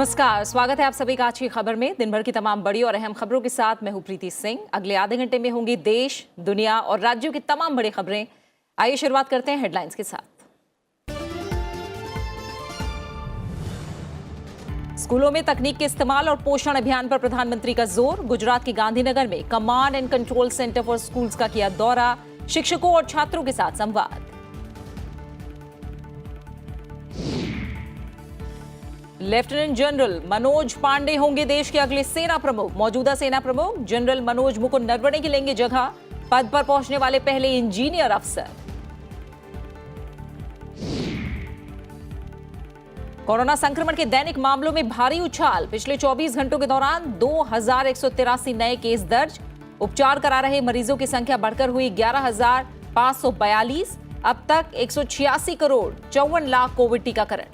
नमस्कार, स्वागत है आप सभी का आज की खबर में। दिन भर की तमाम बड़ी और अहम खबरों के साथ मैं हूं प्रीति सिंह। अगले आधे घंटे में होंगी देश, दुनिया और राज्यों की तमाम बड़ी खबरें। आइए शुरुआत करते हैं हेडलाइंस के साथ। स्कूलों में तकनीक के इस्तेमाल और पोषण अभियान पर प्रधानमंत्री का जोर। गुजरात के गांधीनगर में command and control centre for schools का किया दौरा, शिक्षकों और छात्रों के साथ संवाद। लेफ्टिनेंट जनरल मनोज पांडे होंगे देश के अगले सेना प्रमुख। मौजूदा सेना प्रमुख जनरल मनोज मुकुंद नरवणे की लेंगे जगह। पद पर पहुंचने वाले पहले इंजीनियर अफसर। कोरोना संक्रमण के दैनिक मामलों में भारी उछाल। पिछले 24 घंटों के दौरान 2183 नए केस दर्ज। उपचार करा रहे मरीजों की संख्या बढ़कर हुई 11,542। अब तक 186 करोड़ 54 लाख कोविड टीकाकरण।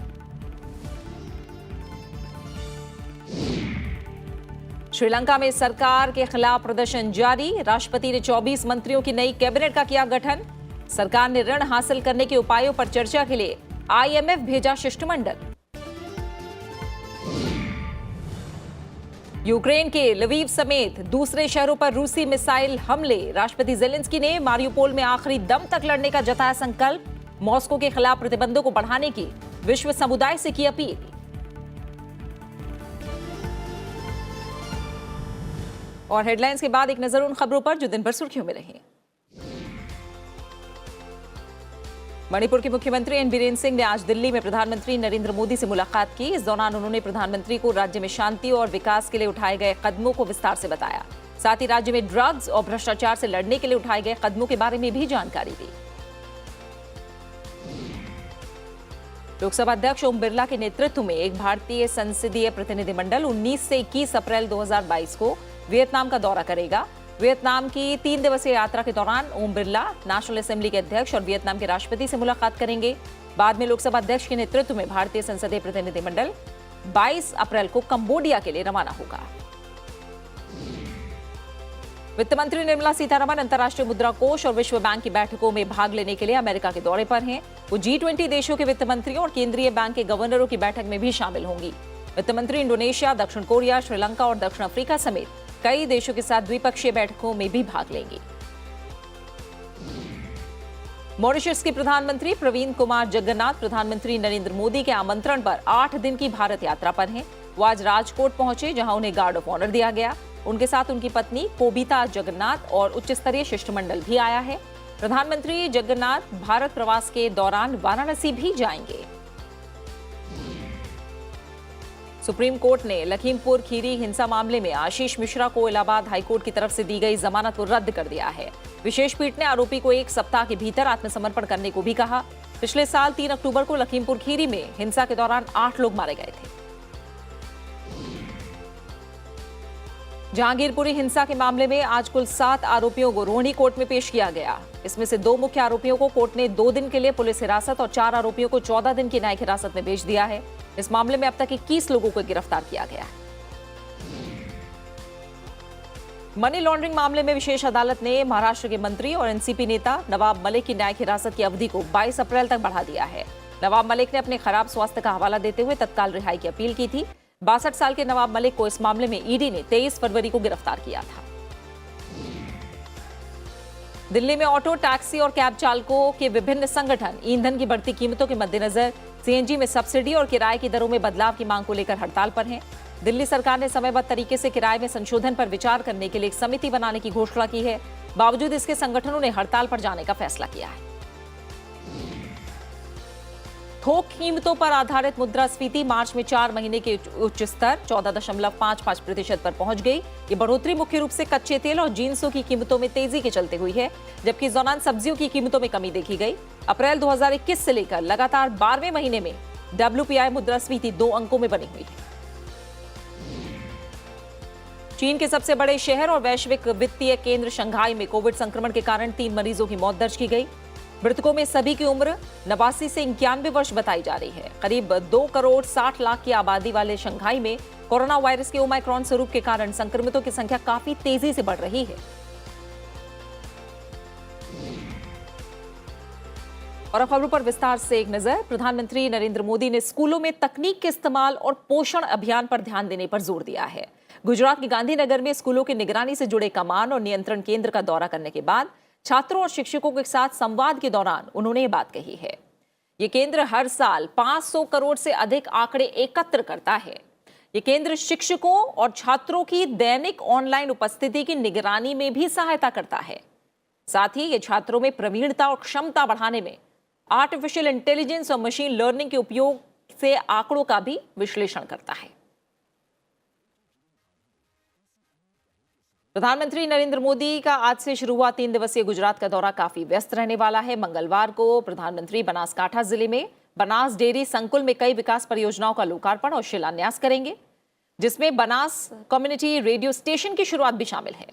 श्रीलंका में सरकार के खिलाफ प्रदर्शन जारी। राष्ट्रपति ने 24 मंत्रियों की नई कैबिनेट का किया गठन। सरकार ने ऋण हासिल करने के उपायों पर चर्चा के लिए आईएमएफ भेजा शिष्टमंडल। यूक्रेन के लवीव समेत दूसरे शहरों पर रूसी मिसाइल हमले। राष्ट्रपति जेलेंस्की ने मारियुपोल में आखिरी दम तक लड़ने का जताया संकल्प। मॉस्को के खिलाफ प्रतिबंधों को बढ़ाने की विश्व समुदाय से की अपील। और हेडलाइंस के बाद एक नजर उन खबरों पर जो दिन भर सुर्खियों में रही। मणिपुर के मुख्यमंत्री एन बीरेन सिंह ने आज दिल्ली में प्रधानमंत्री नरेंद्र मोदी से मुलाकात की। इस दौरान उन्होंने प्रधानमंत्री को राज्य में शांति और विकास के लिए उठाए गए कदमों को विस्तार से बताया। साथ ही राज्य में ड्रग्स और भ्रष्टाचार से लड़ने के लिए उठाए गए कदमों के बारे में भी जानकारी दी। लोकसभा अध्यक्ष ओम बिरला के नेतृत्व में एक भारतीय संसदीय प्रतिनिधिमंडल 19 से 21 अप्रैल 2022 को वियतनाम का दौरा करेगा। वियतनाम की 3 दिवसीय यात्रा के दौरान ओम बिरला नेशनल असेंबली के अध्यक्ष और वियतनाम के राष्ट्रपति से मुलाकात करेंगे। बाद में लोकसभा अध्यक्ष के नेतृत्व में भारतीय संसदीय प्रतिनिधिमंडल 22 अप्रैल को कंबोडिया के लिए रवाना होगा। वित्त मंत्री निर्मला सीतारमण अंतर्राष्ट्रीय मुद्रा कोष और विश्व बैंक की बैठकों में भाग लेने के लिए अमेरिका के दौरे पर हैं। वो G20 देशों के वित्त मंत्रियों और केंद्रीय बैंक के गवर्नरों की बैठक में भी शामिल होंगी। वित्त मंत्री इंडोनेशिया, दक्षिण कोरिया, श्रीलंका और दक्षिण अफ्रीका समेत कई देशों के साथ द्विपक्षीय बैठकों में भी भाग लेंगी। मॉरिशस के प्रधानमंत्री प्रवीण कुमार जगन्नाथ प्रधानमंत्री नरेंद्र मोदी के आमंत्रण पर 8 दिन की भारत यात्रा पर हैं। वो आज राजकोट पहुंचे, जहां उन्हें गार्ड ऑफ ऑनर दिया गया। उनके साथ उनकी पत्नी कोबिता जगन्नाथ और उच्च स्तरीय शिष्टमंडल भी आया है। प्रधानमंत्री जगन्नाथ भारत प्रवास के दौरान वाराणसी भी जाएंगे। सुप्रीम कोर्ट ने लखीमपुर खीरी हिंसा मामले में आशीष मिश्रा को इलाहाबाद हाईकोर्ट की तरफ से दी गई जमानत को रद्द कर दिया है। विशेष पीठ ने आरोपी को 1 सप्ताह के भीतर आत्मसमर्पण करने को भी कहा। पिछले साल 3 अक्टूबर को लखीमपुर खीरी में हिंसा के दौरान 8 लोग मारे गए थे। जहांगीरपुरी हिंसा के मामले में आज कुल 7 आरोपियों को रोहिणी कोर्ट में पेश किया गया। इसमें से 2 मुख्य आरोपियों को कोर्ट ने 2 दिन के लिए पुलिस हिरासत और 4 आरोपियों को 14 दिन की न्यायिक हिरासत में भेज दिया है। इस मामले में अब तक 21 लोगों को गिरफ्तार किया गया है। मनी लॉन्ड्रिंग मामले में विशेष अदालत ने महाराष्ट्र के मंत्री और एनसीपी नेता नवाब मलिक की न्यायिक हिरासत की अवधि को 22 अप्रैल तक बढ़ा दिया है। नवाब मलिक ने अपने खराब स्वास्थ्य का हवाला देते हुए तत्काल रिहाई की अपील की थी। 62 साल के नवाब मलिक को इस मामले में ईडी ने 23 फरवरी को गिरफ्तार किया था। दिल्ली में ऑटो, टैक्सी और कैब चालकों के विभिन्न संगठन ईंधन की बढ़ती कीमतों के मद्देनजर सीएनजी में सब्सिडी और किराए की दरों में बदलाव की मांग को लेकर हड़ताल पर हैं। दिल्ली सरकार ने समयबद्ध तरीके से किराए में संशोधन पर विचार करने के लिए एक समिति बनाने की घोषणा की है। बावजूद इसके संगठनों ने हड़ताल पर जाने का फैसला किया है। थोक कीमतों पर आधारित मुद्रास्फीति मार्च में 4 महीने के उच्च स्तर 14.55% पर पहुंच गई। ये बढ़ोतरी मुख्य रूप से कच्चे तेल और जींसों की कीमतों में तेजी के चलते हुई है, जबकि इस दौरान सब्जियों की कीमतों में कमी देखी गई। अप्रैल 2021 से लेकर लगातार 12वें महीने में WPI मुद्रास्फीति 2 अंकों में बनी हुई है। चीन के सबसे बड़े शहर और वैश्विक वित्तीय केंद्र शंघाई में कोविड संक्रमण के कारण 3 मरीजों की मौत दर्ज की गई। मृतकों में सभी की उम्र 89 से 91 वर्ष बताई जा रही है। करीब 2 करोड़ 60 लाख की आबादी वाले शंघाई में कोरोना वायरस के ओमाइक्रॉन स्वरूप के कारण संक्रमितों की संख्या काफी तेजी से बढ़ रही है। और अब खबरों पर विस्तार से एक नजर। प्रधानमंत्री नरेंद्र मोदी ने स्कूलों में तकनीक के इस्तेमाल और पोषण अभियान पर ध्यान देने पर जोर दिया है। गुजरात के गांधीनगर में स्कूलों की निगरानी से जुड़े कमान और नियंत्रण केंद्र का दौरा करने के बाद छात्रों और शिक्षकों के साथ संवाद के दौरान उन्होंने ये बात कही है। ये केंद्र हर साल 500 करोड़ से अधिक आंकड़े एकत्र करता है। ये केंद्र शिक्षकों और छात्रों की दैनिक ऑनलाइन उपस्थिति की निगरानी में भी सहायता करता है। साथ ही ये छात्रों में प्रवीणता और क्षमता बढ़ाने में आर्टिफिशियल इंटेलिजेंस और मशीन लर्निंग के उपयोग से आंकड़ों का भी विश्लेषण करता है। प्रधानमंत्री नरेंद्र मोदी का आज से शुरू हुआ 3 दिवसीय गुजरात का दौरा काफी व्यस्त रहने वाला है। मंगलवार को प्रधानमंत्री बनासकांठा जिले में बनास डेयरी संकुल में कई विकास परियोजनाओं का लोकार्पण और शिलान्यास करेंगे, जिसमें बनास कम्युनिटी रेडियो स्टेशन की शुरुआत भी शामिल है।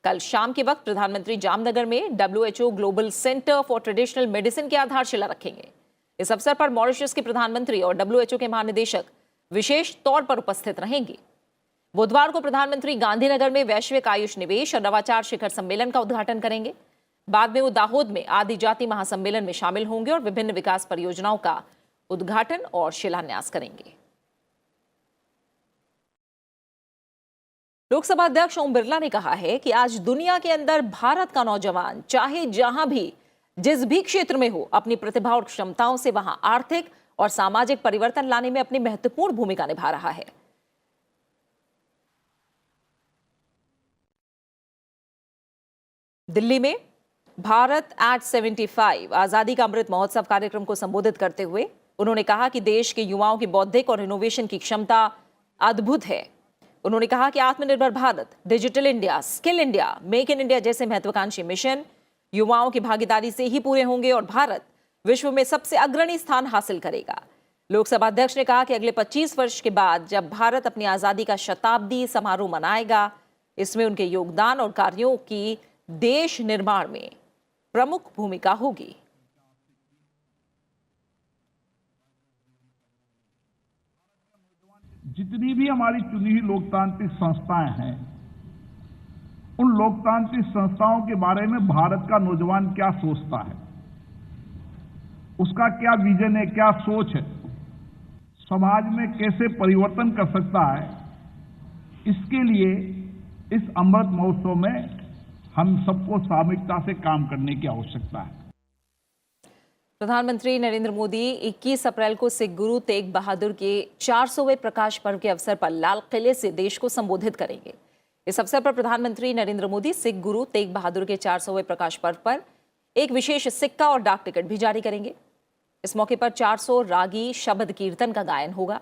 कल शाम के वक्त प्रधानमंत्री जामनगर में WHO global centre for traditional medicine की आधारशिला रखेंगे। इस अवसर पर मॉरिशस के प्रधानमंत्री और WHO के महानिदेशक विशेष तौर पर उपस्थित रहेंगे। बुधवार को प्रधानमंत्री गांधीनगर में वैश्विक आयुष निवेश और नवाचार शिखर सम्मेलन का उद्घाटन करेंगे। बाद में वो दाहोद में आदि जाति महासम्मेलन में शामिल होंगे और विभिन्न विकास परियोजनाओं का उद्घाटन और शिलान्यास करेंगे। लोकसभा अध्यक्ष ओम बिरला ने कहा है कि आज दुनिया के अंदर भारत का नौजवान चाहे जहां भी जिस भी क्षेत्र में हो, अपनी प्रतिभा और क्षमताओं से वहां आर्थिक और सामाजिक परिवर्तन लाने में अपनी महत्वपूर्ण भूमिका निभा रहा है। दिल्ली में भारत एट 75 आजादी का अमृत महोत्सव कार्यक्रम को संबोधित करते हुए उन्होंने कहा कि देश के युवाओं की बौद्धिक और इनोवेशन की क्षमता अद्भुत है। उन्होंने कहा कि आत्मनिर्भर Bharat, digital India, skill India, make in India जैसे महत्वाकांक्षी मिशन युवाओं की भागीदारी से ही पूरे होंगे और भारत विश्व में सबसे अग्रणी स्थान हासिल करेगा। लोकसभा अध्यक्ष ने कहा कि अगले 25 वर्ष के बाद जब भारत अपनी आजादी का शताब्दी समारोह मनाएगा, इसमें उनके योगदान और कार्यों की देश निर्माण में प्रमुख भूमिका होगी। जितनी भी हमारी चुनी हुई लोकतांत्रिक संस्थाएं हैं, उन लोकतांत्रिक संस्थाओं के बारे में भारत का नौजवान क्या सोचता है, उसका क्या विजन है, क्या सोच है, समाज में कैसे परिवर्तन कर सकता है, इसके लिए इस अमृत महोत्सव में हम सबको सामूहिकता से काम करने की आवश्यकता है। प्रधानमंत्री नरेंद्र मोदी 21 अप्रैल को सिख गुरु तेग बहादुर के 400वें प्रकाश पर्व के अवसर पर लाल किले से देश को संबोधित करेंगे। इस अवसर पर प्रधानमंत्री नरेंद्र मोदी सिख गुरु तेग बहादुर के 400वें प्रकाश पर्व पर एक विशेष सिक्का और डाक टिकट भी जारी करेंगे। इस मौके पर 400 रागी शब्द कीर्तन का गायन होगा।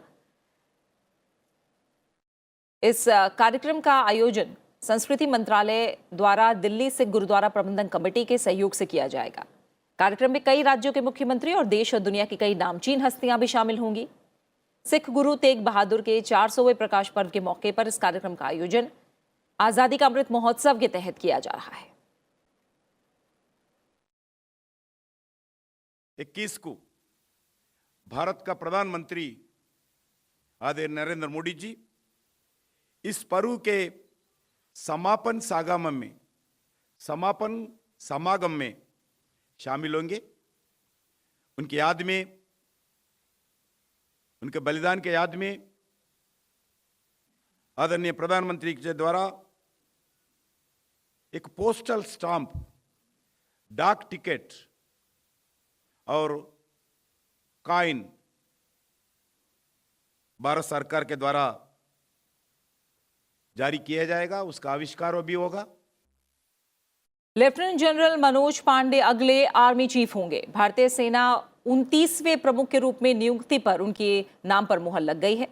इस कार्यक्रम का आयोजन संस्कृति मंत्रालय द्वारा दिल्ली सिख गुरुद्वारा प्रबंधन कमेटी के सहयोग से किया जाएगा। कार्यक्रम में कई राज्यों के मुख्यमंत्री और देश और दुनिया की कई नामचीन हस्तियां भी शामिल होंगी। सिख गुरु तेग बहादुर के 400वें प्रकाश पर्व के मौके पर इस कार्यक्रम का आयोजन आजादी का अमृत महोत्सव के तहत किया जा रहा है। 21 को भारत का प्रधानमंत्री आदरणीय नरेंद्र मोदी जी इस पर्व के समापन समागम में शामिल होंगे। उनकी याद में, उनके बलिदान के याद में आदरणीय प्रधानमंत्री के द्वारा एक पोस्टल स्टाम्प, डाक टिकट और कॉइन भारत सरकार के द्वारा जारी किया जाएगा। उसका आविष्कार भी होगा। लेफ्टिनेंट जनरल मनोज पांडे अगले आर्मी चीफ होंगे। भारतीय सेना 29वें प्रमुख के रूप में नियुक्ति पर उनके नाम पर मुहर लग गई है।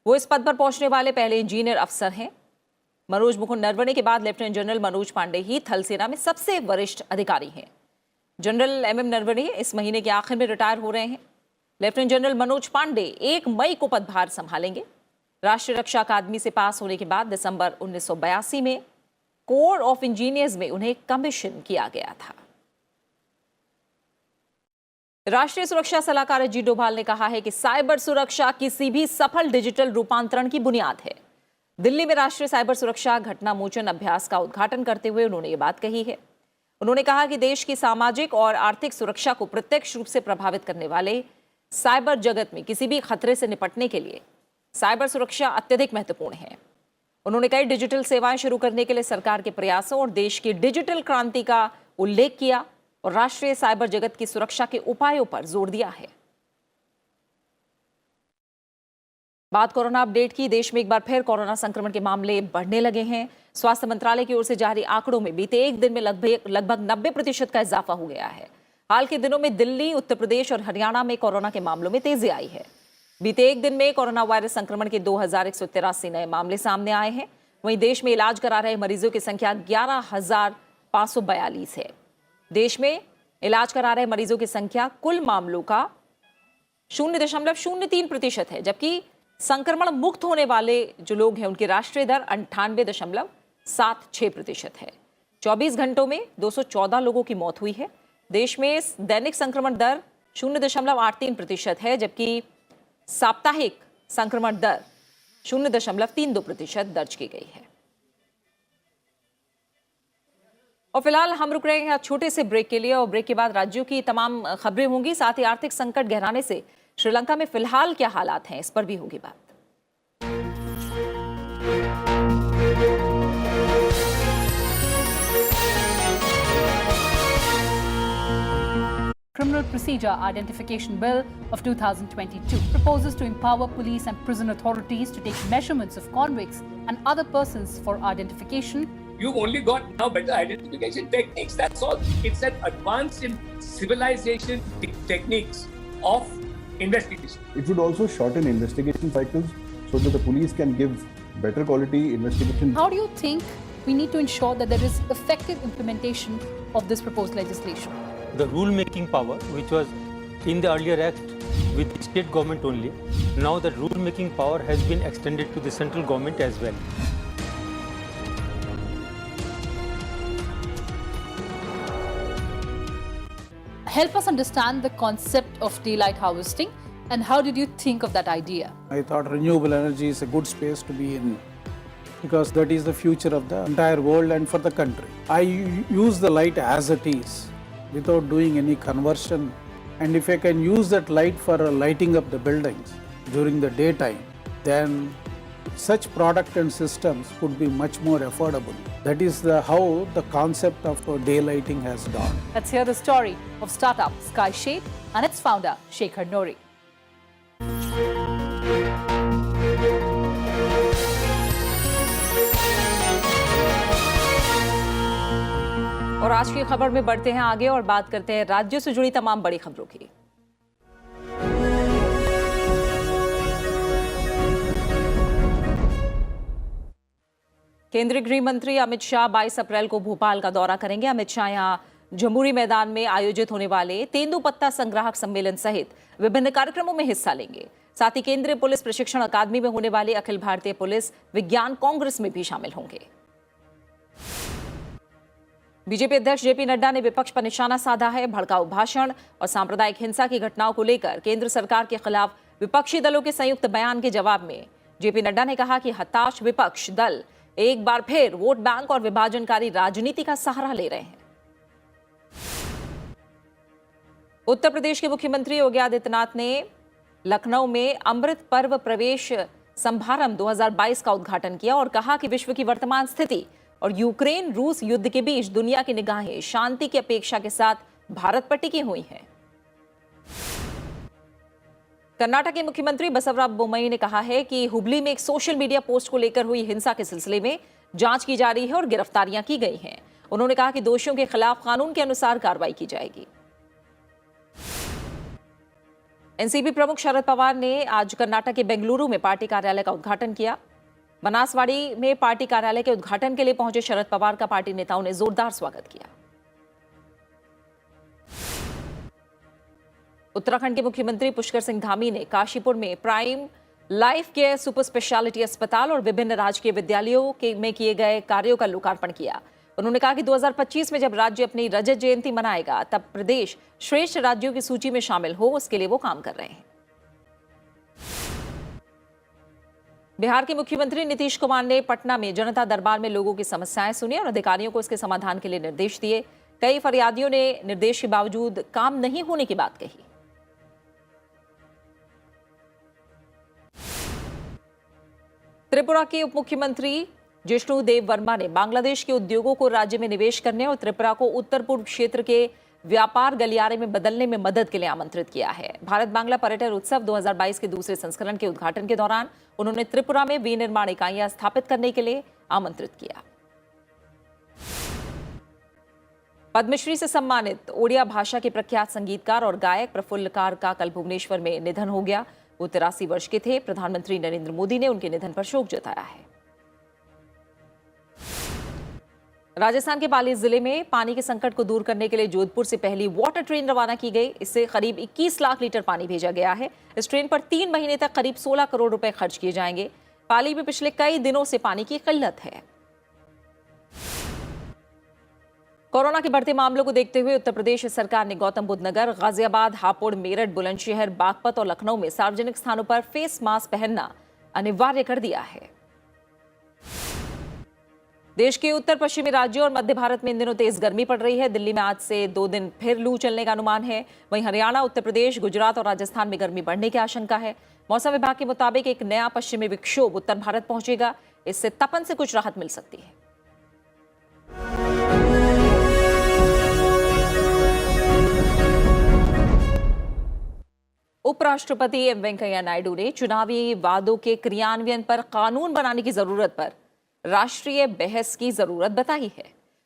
वो इस पद पर पहुंचने वाले पहले इंजीनियर अफसर हैं। मनोज मुकुंद नरवणे के बाद लेफ्टिनेंट जनरल मनोज पांडे ही थल सेना में सबसे वरिष्ठ अधिकारी हैं। जनरल MM नरवणे इस महीने के आखिर में रिटायर हो रहे हैं। लेफ्टिनेंट जनरल मनोज पांडे 1 मई को पदभार संभालेंगे। राष्ट्रीय रक्षा अकादमी से पास होने के बाद दिसंबर 1982 में कोर ऑफ इंजीनियर्स में उन्हें कमीशन किया गया था। राष्ट्रीय सुरक्षा सलाहकार अजीत डोभाल ने कहा है कि साइबर सुरक्षा किसी भी सफल डिजिटल रूपांतरण की बुनियाद है। दिल्ली में राष्ट्रीय साइबर सुरक्षा घटना मोचन अभ्यास का उद्घाटन करते हुए उन्होंने ये बात कही है। उन्होंने कहा कि देश की सामाजिक और आर्थिक सुरक्षा को प्रत्यक्ष रूप से प्रभावित करने वाले साइबर जगत में किसी भी खतरे से निपटने के लिए साइबर सुरक्षा अत्यधिक महत्वपूर्ण है। उन्होंने कई डिजिटल सेवाएं शुरू करने के लिए सरकार के प्रयासों और देश की डिजिटल क्रांति का उल्लेख किया और राष्ट्रीय साइबर जगत की सुरक्षा के उपायों पर जोर दिया है। बात कोरोना अपडेट की। देश में एक बार फिर कोरोना संक्रमण के मामले बढ़ने लगे हैं। स्वास्थ्य मंत्रालय की ओर से जारी आंकड़ों में बीते एक दिन में लगभग 90% का इजाफा हो गया है। हाल के दिनों में दिल्ली, उत्तर प्रदेश और हरियाणा में कोरोना के मामलों में तेजी आई है। बीते एक दिन में कोरोना वायरस संक्रमण के 2183 नए मामले सामने आए हैं। वहीं देश में इलाज करा रहे मरीजों की संख्या 11,542 है। देश में इलाज करा रहे मरीजों की संख्या कुल मामलों का 0.03% है, जबकि संक्रमण मुक्त होने वाले जो लोग हैं उनकी राष्ट्रीय दर 98.76% है। 24 घंटों में 214 लोगों की मौत हुई है। देश में दैनिक संक्रमण दर 0.83% है, जबकि साप्ताहिक संक्रमण दर 0.32% दर्ज की गई है। और फिलहाल हम रुक रहे हैं छोटे से ब्रेक के लिए, और ब्रेक के बाद राज्यों की तमाम खबरें होंगी। साथ ही आर्थिक संकट गहराने से श्रीलंका में फिलहाल क्या हालात हैं, इस पर भी होगी बात। Criminal Procedure Identification Bill of 2022 proposes to empower police and prison authorities to take measurements of convicts and other persons for identification. You've only got now better identification techniques, that's all. It's an advance in civilization techniques of investigation. It would also shorten investigation cycles so that the police can give better quality investigation. How do you think we need to ensure that there is effective implementation of this proposed legislation? The rule-making power, which was in the earlier act with the state government only, now the rule-making power has been extended to the central government as well. Help us understand the concept of daylight harvesting, and how did you think of that idea? I thought renewable energy is a good space to be in because that is the future of the entire world and for the country. I use the light as it is without doing any conversion, and if I can use that light for lighting up the buildings during the daytime, then such product and systems could be much more affordable. That is how the concept of daylighting has dawned. Let's hear the story of startup SkyShade and its founder Shekhar Nori. और आज की खबर में बढ़ते हैं आगे और बात करते हैं राज्यों से जुड़ी तमाम बड़ी खबरों की। केंद्रीय गृह मंत्री अमित शाह 22 अप्रैल को भोपाल का दौरा करेंगे। अमित शाह यहां जमहूरी मैदान में आयोजित होने वाले तेंदुपत्ता संग्राहक सम्मेलन सहित विभिन्न कार्यक्रमों में हिस्सा लेंगे। साथ ही केंद्रीय पुलिस प्रशिक्षण अकादमी में होने वाले अखिल भारतीय पुलिस विज्ञान कांग्रेस में भी शामिल होंगे। बीजेपी अध्यक्ष जेपी नड्डा ने विपक्ष पर निशाना साधा है। भड़काऊ भाषण और सांप्रदायिक हिंसा की घटनाओं को लेकर केंद्र सरकार के खिलाफ विपक्षी दलों के संयुक्त बयान के जवाब में जेपी नड्डा ने कहा कि हताश विपक्ष दल एक बार फिर वोट बैंक और विभाजनकारी राजनीति का सहारा ले रहे हैं। उत्तर प्रदेश के मुख्यमंत्री योगी आदित्यनाथ ने लखनऊ में अमृत पर्व प्रवेश समारंभ 2022 का उद्घाटन किया और कहा कि विश्व की वर्तमान स्थिति और यूक्रेन रूस युद्ध के बीच दुनिया की निगाहें शांति की अपेक्षा के साथ भारत पर टिकी हुई हैं। कर्नाटक के मुख्यमंत्री बसवराज बोम्मई ने कहा है कि हुबली में एक सोशल मीडिया पोस्ट को लेकर हुई हिंसा के सिलसिले में जांच की जा रही है और गिरफ्तारियां की गई हैं। उन्होंने कहा कि दोषियों के खिलाफ कानून के अनुसार कार्रवाई की जाएगी। एनसीपी प्रमुख शरद पवार ने आज कर्नाटक के बेंगलुरु में पार्टी कार्यालय का उद्घाटन किया। बनासवाड़ी में पार्टी कार्यालय के उद्घाटन के लिए पहुंचे शरद पवार का पार्टी नेताओं ने जोरदार स्वागत किया। उत्तराखंड के मुख्यमंत्री पुष्कर सिंह धामी ने काशीपुर में prime life care super speciality अस्पताल और विभिन्न राजकीय विद्यालयों में किए गए कार्यों का लोकार्पण किया। उन्होंने कहा कि 2025 में जब राज्य अपनी रजत जयंती मनाएगा तब प्रदेश श्रेष्ठ राज्यों की सूची में शामिल हो, उसके लिए वो काम कर रहे हैं। बिहार के मुख्यमंत्री नीतीश कुमार ने पटना में जनता दरबार में लोगों की समस्याएं सुनी और अधिकारियों को इसके समाधान के लिए निर्देश दिए। कई फरियादियों ने निर्देश के बावजूद काम नहीं होने की बात कही। त्रिपुरा के उप मुख्यमंत्री जिष्णु देव वर्मा ने बांग्लादेश के उद्योगों को राज्य में निवेश करने और त्रिपुरा को उत्तर पूर्व क्षेत्र के व्यापार गलियारे में बदलने में मदद के लिए आमंत्रित किया है। भारत बांग्ला पर्यटन उत्सव 2022 के दूसरे संस्करण के उद्घाटन के दौरान उन्होंने त्रिपुरा में विनिर्माण इकाइयां स्थापित करने के लिए आमंत्रित किया। पद्मश्री से सम्मानित ओडिया भाषा के प्रख्यात संगीतकार और गायक प्रफुल्ल कार का कल भुवनेश्वर में निधन हो गया। वो 83 वर्ष के थे। प्रधानमंत्री नरेंद्र मोदी ने उनके निधन पर शोक जताया है। राजस्थान के पाली जिले में पानी के संकट को दूर करने के लिए जोधपुर से पहली वाटर ट्रेन रवाना की गई। इससे करीब 21 लाख लीटर पानी भेजा गया है। इस ट्रेन पर 3 महीने तक करीब 16 करोड़ रुपए खर्च किए जाएंगे। पाली में पिछले कई दिनों से पानी की किल्लत है। कोरोना के बढ़ते मामलों को देखते हुए उत्तर प्रदेश सरकार ने गौतम बुद्ध नगर, गाजियाबाद, हापुड़, मेरठ, बुलंदशहर, बागपत और लखनऊ में सार्वजनिक स्थानों पर फेस मास्क पहनना अनिवार्य कर दिया है। देश के उत्तर पश्चिमी राज्यों और मध्य भारत में इन दिनों तेज गर्मी पड़ रही है। दिल्ली में आज से 2 दिन फिर लू चलने का अनुमान है। वहीं हरियाणा, उत्तर प्रदेश, गुजरात और राजस्थान में गर्मी बढ़ने की आशंका है। मौसम विभाग के मुताबिक एक नया पश्चिमी विक्षोभ उत्तर भारत पहुंचेगा। इससे तपन से कुछ राहत मिल सकती है। उपराष्ट्रपति एम वेंकैया नायडू ने चुनावी वादों के क्रियान्वयन पर कानून बनाने की जरूरत पर राष्ट्रीय बहस की जरूरत बताई है।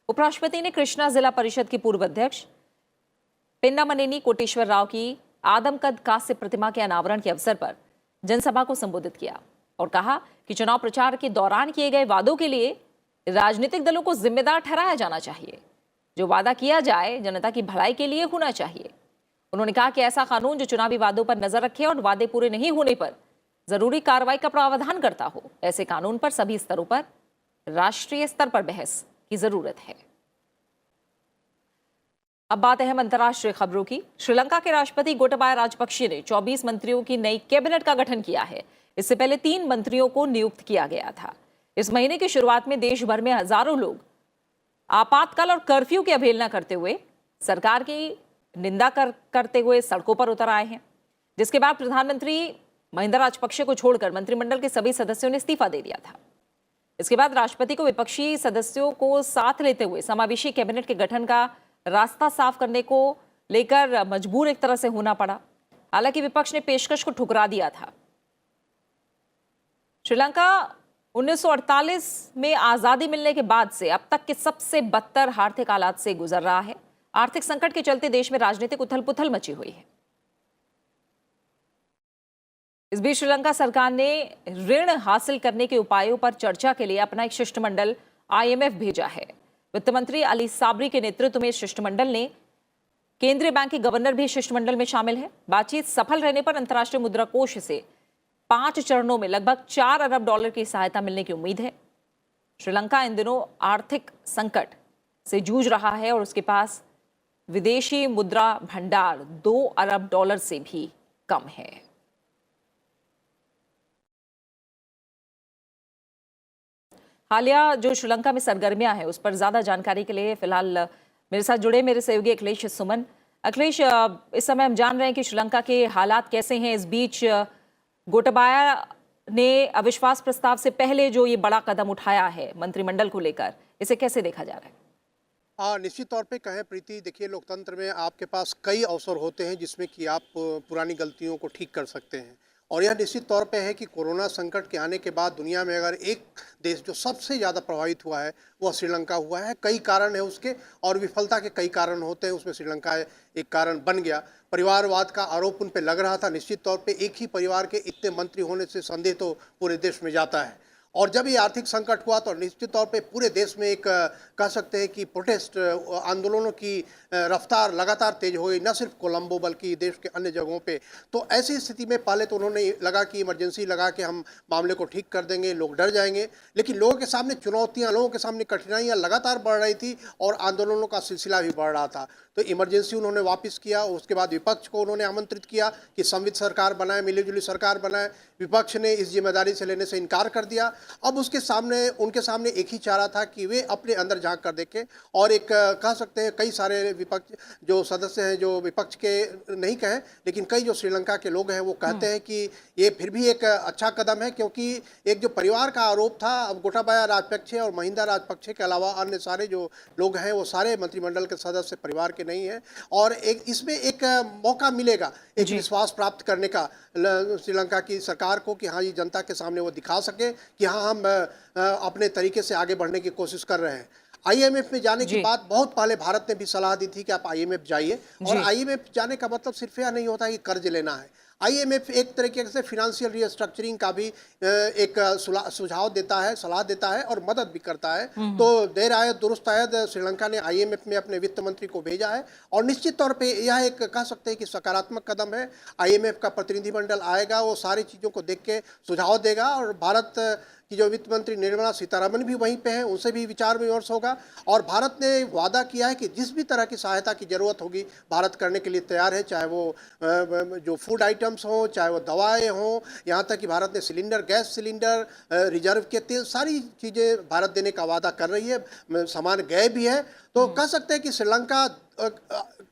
उपराष्ट्रपति ने कृष्णा जिला परिषद के पूर्व अध्यक्ष पिन्नामनेनी कोटेश्वर राव की आदमकद कांस्य प्रतिमा के अनावरण के अवसर पर जनसभा को संबोधित किया और कहा कि चुनाव प्रचार के दौरान किए गए वादों के लिए राजनीतिक दलों को जिम्मेदार ठहराया जाना चाहिए। जो वादा किया जाए जनता की भलाई के लिए होना चाहिए। उन्होंने कहा कि ऐसा कानून जो चुनावी वादों पर नजर रखे और वादे पूरे नहीं होने पर जरूरी कार्रवाई का प्रावधान करता हो, ऐसे कानून पर सभी स्तरों पर राष्ट्रीय स्तर पर बहस की जरूरत है। अब बात अहम अंतर्राष्ट्रीय खबरों की। श्रीलंका के राष्ट्रपति गोटाबाया राजपक्षे ने 24 मंत्रियों की नई कैबिनेट का गठन किया है। इससे पहले 3 मंत्रियों को नियुक्त किया गया था। इस महीने की शुरुआत में देश भर में हजारों लोग आपातकाल और कर्फ्यू की अवहेलना करते हुए सरकार की निंदा करते हुए सड़कों पर उतर आए हैं, जिसके बाद प्रधानमंत्री महिंदा राजपक्षे को छोड़कर मंत्रिमंडल के सभी सदस्यों ने इस्तीफा दे दिया था। इसके बाद राष्ट्रपति को विपक्षी सदस्यों को साथ लेते हुए समावेशी कैबिनेट के गठन का रास्ता साफ करने को लेकर मजबूर एक तरह से होना पड़ा। हालांकि विपक्ष ने पेशकश को ठुकरा दिया था। श्रीलंका 1948 में आजादी मिलने के बाद से अब तक के सबसे बदतर आर्थिक हालात से गुजर रहा है। आर्थिक संकट के चलते देश में राजनीतिक उथल-पुथल मची हुई है। इस बीच श्रीलंका सरकार ने ऋण हासिल करने के उपायों पर चर्चा के लिए अपना एक शिष्टमंडल IMF भेजा है। वित्त मंत्री अली साबरी के नेतृत्व में इस शिष्टमंडल ने केंद्रीय बैंक के गवर्नर भी शिष्टमंडल में शामिल है। बातचीत सफल रहने पर अंतर्राष्ट्रीय मुद्रा कोष से 5 चरणों में लगभग $4 अरब की सहायता मिलने की उम्मीद है। श्रीलंका इन दिनों आर्थिक संकट से जूझ रहा है और उसके पास विदेशी मुद्रा भंडार $2 अरब से भी कम है। हालिया जो श्रीलंका में सरगर्मियां हैं उस पर ज्यादा जानकारी के लिए फिलहाल मेरे साथ जुड़े मेरे सहयोगी अखिलेश सुमन। अखिलेश, इस समय हम जान रहे हैं कि श्रीलंका के हालात कैसे हैं। इस बीच गोटाबाया ने अविश्वास प्रस्ताव से पहले जो ये बड़ा कदम उठाया है मंत्रिमंडल को लेकर, इसे कैसे देखा जा रहा है? निश्चित तौर पे कहें प्रीति, देखिए लोकतंत्र में आपके पास कई अवसर होते हैं जिसमें कि आप पुरानी गलतियों को ठीक कर सकते हैं। और यह निश्चित तौर पे है कि कोरोना संकट के आने के बाद दुनिया में अगर एक देश जो सबसे ज़्यादा प्रभावित हुआ है वह श्रीलंका हुआ है। कई कारण है उसके, और विफलता के कई कारण होते हैं, उसमें श्रीलंका एक कारण बन गया। परिवारवाद का आरोप उन पर लग रहा था। निश्चित तौर पे एक ही परिवार के इतने मंत्री होने से संदेह तो पूरे देश में जाता है। और जब ये आर्थिक संकट हुआ तो निश्चित तौर पे पूरे देश में एक कह सकते हैं कि प्रोटेस्ट आंदोलनों की रफ्तार लगातार तेज हो गई, न सिर्फ कोलंबो बल्कि देश के अन्य जगहों पे। तो ऐसी स्थिति में पहले तो उन्होंने लगा कि इमरजेंसी लगा के हम मामले को ठीक कर देंगे, लोग डर जाएंगे। लेकिन लोगों के सामने चुनौतियाँ, लोगों के सामने कठिनाइयाँ लगातार बढ़ रही थी और आंदोलनों का सिलसिला भी बढ़ रहा था। तो इमरजेंसी उन्होंने वापस किया। उसके बाद विपक्ष को उन्होंने आमंत्रित किया कि संवित सरकार बनाए, मिलीजुली सरकार बनाए। विपक्ष ने इस जिम्मेदारी से लेने से इनकार कर दिया अब उनके सामने एक ही चारा था कि वे अपने अंदर झांक कर देखें और एक कह सकते हैं कई सारे विपक्ष जो सदस्य हैं जो विपक्ष के नहीं कहें लेकिन कई जो श्रीलंका के लोग हैं वो कहते हैं कि ये फिर भी एक अच्छा कदम है, क्योंकि एक जो परिवार का आरोप था, अब गोटाबाया राजपक्षे और महिंदा राजपक्षे के अलावा अन्य सारे जो लोग हैं वो सारे मंत्रिमंडल के सदस्य परिवार के नहीं हैं और इसमें एक मौका मिलेगा एक विश्वास प्राप्त करने का श्रीलंका की सरकार को कि हाँ ये जनता के सामने वो दिखा सके कि हाँ हम अपने तरीके से आगे बढ़ने की कोशिश कर रहे हैं। आईएमएफ में जाने की बात बहुत पहले भारत ने भी सलाह दी थी कि आप आईएमएफ जाइए, और आईएमएफ जाने का मतलब सिर्फ यह नहीं होता कि कर्ज लेना है। आईएमएफ एक तरीके से फिनेंशियल रीस्ट्रक्चरिंग का भी एक सुझाव देता है, सलाह देता है और मदद भी करता है। तो देर आए दुरुस्त आयद श्रीलंका ने आईएमएफ में अपने वित्त मंत्री को भेजा है और निश्चित तौर पे यह एक कह सकते हैं कि सकारात्मक कदम है। आईएमएफ का प्रतिनिधिमंडल आएगा, वो सारी चीज़ों को देख के सुझाव देगा और भारत की जो वित्त मंत्री निर्मला सीतारमण भी वहीं पे हैं, उनसे भी विचार विमर्श होगा और भारत ने वादा किया है कि जिस भी तरह की सहायता की जरूरत होगी भारत करने के लिए तैयार है, चाहे वो जो फूड आइटम्स हों, चाहे वो दवाएं हों, यहाँ तक कि भारत ने सिलेंडर, गैस सिलेंडर, रिजर्व के तेल, सारी चीज़ें भारत देने का वादा कर रही है। सामान गए भी है, तो कह सकते हैं कि श्रीलंका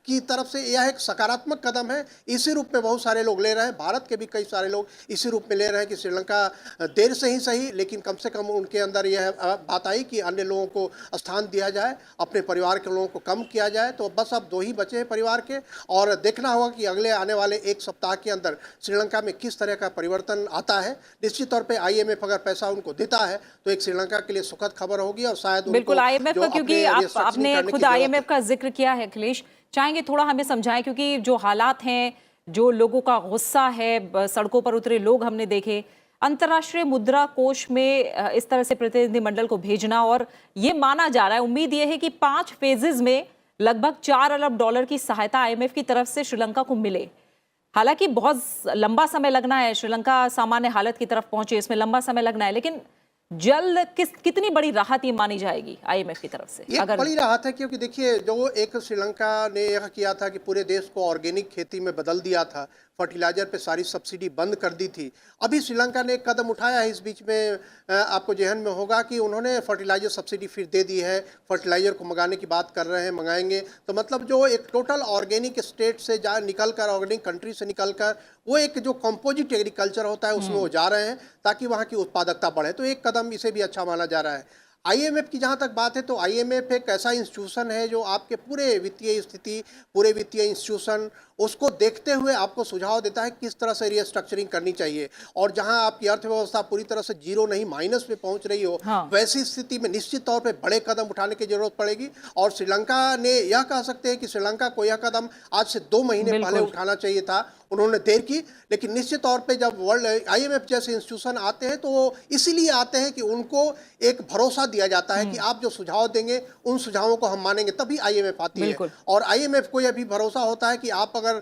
की तरफ से यह एक सकारात्मक कदम है। इसी रूप में बहुत सारे लोग ले रहे हैं, भारत के भी कई सारे लोग इसी रूप में ले रहे हैं कि श्रीलंका देर से ही सही लेकिन कम से कम उनके अंदर यह बात आई कि अन्य लोगों को स्थान दिया जाए, अपने परिवार के लोगों को कम किया जाए। तो बस अब 2 ही बचे हैं परिवार के और देखना होगा कि अगले आने वाले 1 सप्ताह के अंदर श्रीलंका में किस तरह का परिवर्तन आता है। निश्चित तौर पर आईएमएफ अगर पैसा उनको देता है तो एक श्रीलंका के लिए सुखद खबर होगी और शायद बिल्कुल आईएमएफ का, क्योंकि आपने खुद आईएमएफ का जिक्र किया है अखिलेश, चाहेंगे थोड़ा हमें समझाएं, क्योंकि जो हालात हैं, जो लोगों का गुस्सा है, सड़कों पर उतरे लोग हमने देखे, अंतर्राष्ट्रीय मुद्रा कोष में इस तरह से प्रतिनिधिमंडल को भेजना और ये माना जा रहा है, उम्मीद ये है कि 5 फेजेस में लगभग $4 अरब की सहायता आईएमएफ की तरफ से श्रीलंका को मिले। हालांकि बहुत लंबा समय लगना है, श्रीलंका सामान्य हालत की तरफ पहुंचे, इसमें लंबा समय लगना है, लेकिन जल्द कितनी बड़ी राहत ये मानी जाएगी आईएमएफ की तरफ से? अगर बड़ी राहत है, क्योंकि देखिए जो एक श्रीलंका ने यह किया था कि पूरे देश को ऑर्गेनिक खेती में बदल दिया था, फर्टिलाइजर पे सारी सब्सिडी बंद कर दी थी। अभी श्रीलंका ने एक कदम उठाया है, इस बीच में आपको जहन में होगा कि उन्होंने फर्टिलाइजर सब्सिडी फिर दे दी है, फर्टिलाइजर को मंगाने की बात कर रहे हैं, मंगाएंगे। तो मतलब जो एक टोटल ऑर्गेनिक स्टेट से निकल कर, ऑर्गेनिक कंट्री से निकल कर वो एक जो कंपोजिट एग्रीकल्चर होता है उसमें वो जा रहे हैं ताकि वहाँ की उत्पादकता बढ़े। तो एक कदम इसे भी अच्छा माना जा रहा है। आईएमएफ की जहाँ तक बात है तो आईएमएफ एक ऐसा इंस्टीट्यूशन है जो आपके पूरे वित्तीय स्थिति, पूरे वित्तीय इंस्टीट्यूशन उसको देखते हुए आपको सुझाव देता है किस तरह से रीस्ट्रक्चरिंग करनी चाहिए, और जहां आपकी अर्थव्यवस्था पूरी तरह से जीरो नहीं माइनस में पहुंच रही हो, वैसी स्थिति में निश्चित तौर पे बड़े कदम उठाने की जरूरत पड़ेगी। और श्रीलंका ने यह कह सकते हैं कि श्रीलंका को यह कदम आज से 2 महीने पहले उठाना चाहिए था, उन्होंने देर की। लेकिन निश्चित तौर पे जब वर्ल्ड आईएमएफ जैसे इंस्टीट्यूशन आते हैं तो वो इसीलिए आते हैं कि उनको एक भरोसा दिया जाता है कि आप जो सुझाव देंगे उन सुझावों को हम मानेंगे, तभी आईएमएफ आती है। और आईएमएफ को यह भी भरोसा होता है कि आप अगर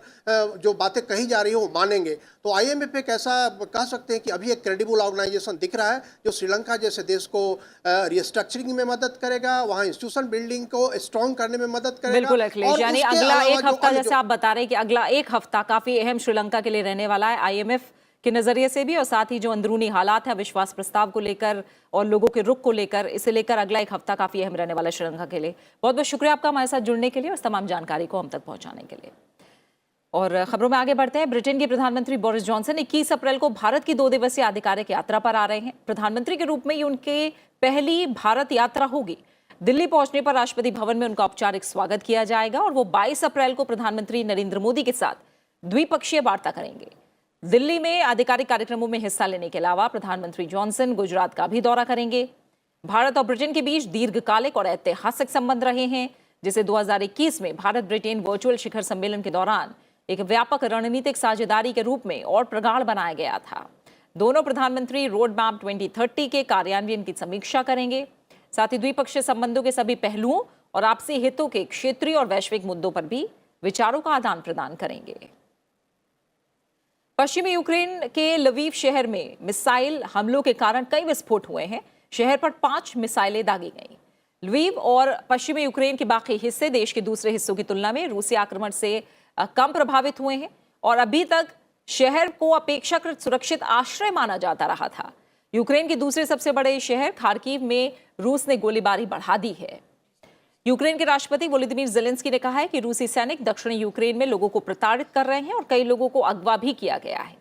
जो बातें कही जा रही हो वो मानेंगे। तो आईएमएफ एक ऐसा कह सकते हैं कि अभी एक क्रेडिबल ऑर्गेनाइजेशन दिख रहा है जो श्रीलंका जैसे देश को रीस्ट्रक्चरिंग में मदद करेगा, वहाँ इंस्टीट्यूशन बिल्डिंग को स्ट्रॉन्ग करने में मदद करेगा। बिल्कुल अखिलेश, यानी अगला 1 हफ्ता, जैसे आप बता रहे हैं कि अगला 1 हफ्ता काफी अहम श्रीलंका के लिए रहने वाला है आईएमएफ के नजरिए से भी, और साथ ही जो अंदरूनी हालात है विश्वास प्रस्ताव को लेकर और लोगों के रुख को लेकर, इसे लेकर अगला 1 हफ्ता काफी अहम रहने वाला है श्रीलंका के लिए। बहुत बहुत शुक्रिया आपका हमारे साथ जुड़ने के लिए और इस तमाम जानकारी को हम तक पहुंचाने के लिए। और खबरों में आगे बढ़ते हैं। ब्रिटेन के प्रधानमंत्री बोरिस जॉनसन 21 अप्रैल को भारत की 2 दिवसीय आधिकारिक यात्रा पर आ रहे हैं। प्रधानमंत्री के रूप में ये उनकी पहली भारत यात्रा होगी। दिल्ली पहुंचने पर राष्ट्रपति भवन में उनका औपचारिक स्वागत किया जाएगा और वो 22 अप्रैल को प्रधानमंत्री नरेंद्र मोदी के साथ द्विपक्षीय वार्ता करेंगे। दिल्ली में आधिकारिक कार्यक्रमों में हिस्सा लेने के अलावा प्रधानमंत्री जॉनसन गुजरात का भी दौरा करेंगे। भारत और ब्रिटेन के बीच दीर्घकालिक और ऐतिहासिक संबंध रहे हैं, जिसे 2021 में भारत ब्रिटेन वर्चुअल शिखर सम्मेलन के दौरान एक व्यापक रणनीतिक साझेदारी के रूप में और प्रगाढ़ बनाया गया था। दोनों प्रधानमंत्री रोड मैप 2030 के कार्यान्वयन की समीक्षा करेंगे। साथ ही द्विपक्षीय संबंधों के सभी पहलुओं और आपसी हितों के क्षेत्रीय और वैश्विक मुद्दों पर भी विचारों का आदान प्रदान करेंगे। पश्चिमी यूक्रेन के लवीव शहर में मिसाइल हमलों के कारण कई विस्फोट हुए हैं। शहर पर 5 मिसाइलें दागी गईं। लवीव और पश्चिमी यूक्रेन के बाकी हिस्से देश के दूसरे हिस्सों की तुलना में रूसी आक्रमण से कम प्रभावित हुए हैं और अभी तक शहर को अपेक्षाकृत सुरक्षित आश्रय माना जाता रहा था। यूक्रेन के दूसरे सबसे बड़े शहर खार्किव में रूस ने गोलीबारी बढ़ा दी है। यूक्रेन के राष्ट्रपति वोलोदिमीर ज़ेलेंस्की ने कहा है कि रूसी सैनिक दक्षिणी यूक्रेन में लोगों को प्रताड़ित कर रहे हैं और कई लोगों को अगवा भी किया गया है।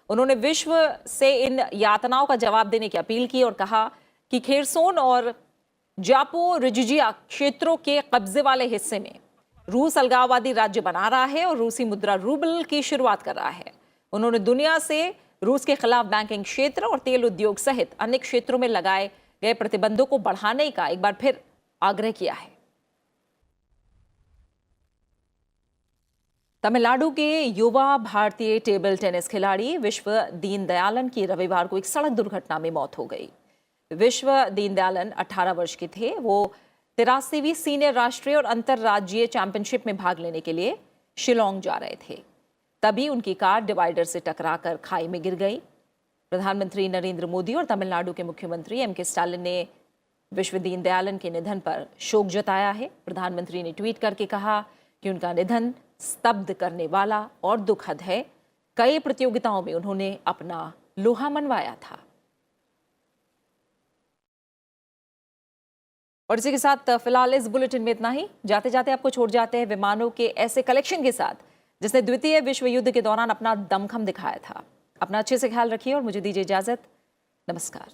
उन्होंने विश्व से इन यातनाओं का जवाब देने की अपील की और कहा कि खेरसोन और जापोरिजिया क्षेत्रों के कब्जे वाले हिस्से में रूस अलगाववादी राज्य बना रहा है और रूसी मुद्रा रूबल की शुरुआत कर रहा है। उन्होंने दुनिया से रूस के खिलाफ बैंकिंग क्षेत्र और तेल उद्योग सहित अन्य क्षेत्रों में लगाए गए प्रतिबंधों को बढ़ाने का एक बार फिर आग्रह किया है। तमिलनाडु के युवा भारतीय टेबल टेनिस खिलाड़ी विश्व दीनदयालन की रविवार को एक सड़क दुर्घटना में मौत हो गई। विश्व दीनदयालन 18 वर्ष के थे। वो 83वीं सीनियर राष्ट्रीय और अंतर्राज्यीय चैंपियनशिप में भाग लेने के लिए शिलोंग जा रहे थे। तभी उनकी कार डिवाइडर से टकराकर खाई में गिर गई। प्रधानमंत्री नरेंद्र मोदी और तमिलनाडु के मुख्यमंत्री एम के स्टालिन ने विश्व दीनदयालन के निधन पर शोक जताया है। प्रधानमंत्री ने ट्वीट करके कहा कि उनका निधन स्तब्ध करने वाला और दुखद है। कई प्रतियोगिताओं में उन्होंने अपना लोहा मनवाया था। और इसी के साथ फिलहाल इस बुलेटिन में इतना ही। जाते जाते आपको छोड़ जाते हैं विमानों के ऐसे कलेक्शन के साथ जिसने द्वितीय विश्व युद्ध के दौरान अपना दमखम दिखाया था। अपना अच्छे से ख्याल रखिए और मुझे दीजिए इजाजत। नमस्कार।